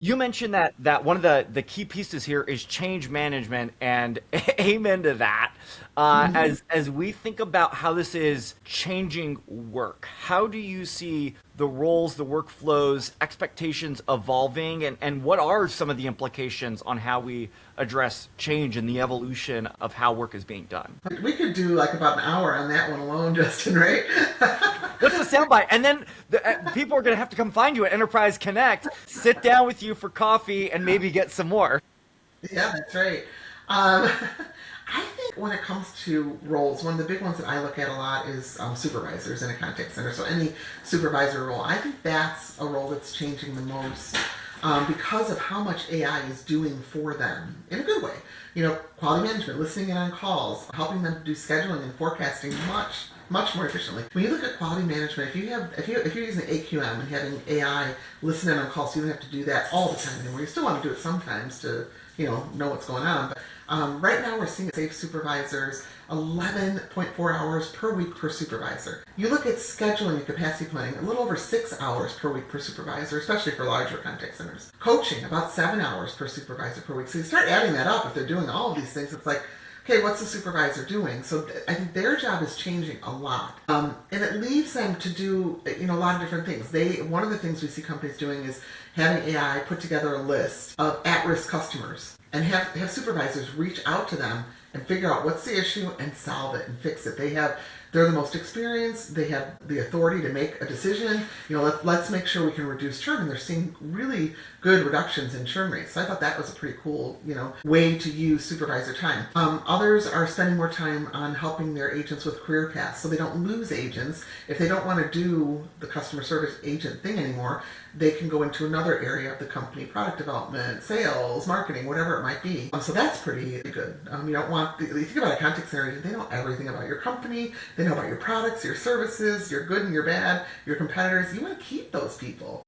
You mentioned that one of the key pieces here is change management, and amen to that. As we think about how this is changing work, how do you see the roles, the workflows, expectations evolving, and what are some of the implications on how we address change and the evolution of how work is being done? We could do like about an hour on that one alone, Justin, right? What's the soundbite? And then people are going to have to come find you at Enterprise Connect, sit down with you for coffee, and maybe get some more. Yeah, that's right. Um, I think when it comes to roles, one of the big ones that I look at a lot is supervisors in a contact center. So any supervisor role, I think that's a role that's changing the most because of how much AI is doing for them in a good way. You know, quality management, listening in on calls, helping them do scheduling and forecasting much more efficiently. When you look at quality management, if you're using AQM and having AI listen in on calls, so you don't have to do that all the time anymore. You still want to do it sometimes to know what's going on. But right now we're seeing save supervisors 11.4 hours per week per supervisor. You look at scheduling and capacity planning, a little over 6 hours per week per supervisor, especially for larger contact centers. Coaching, about 7 hours per supervisor per week. So you start adding that up. If they're doing all of these things, it's like, okay, what's the supervisor doing? So I think their job is changing a lot, and it leaves them to do a lot of different things. One of the things we see companies doing is having AI put together a list of at-risk customers and have supervisors reach out to them and figure out what's the issue and solve it and fix it. They're the most experienced. They have the authority to make a decision. Let's make sure we can reduce churn. And they're seeing really good reductions in churn rates. So I thought that was a pretty cool, way to use supervisor time. Others are spending more time on helping their agents with career paths, so they don't lose agents. If they don't want to do the customer service agent thing anymore, they can go into another area of the company, product development, sales, marketing, whatever it might be. So that's pretty good. You don't want, you think about a contact center agent, they know everything about your company, they know about your products, your services, your good and your bad, your competitors. You want to keep those people.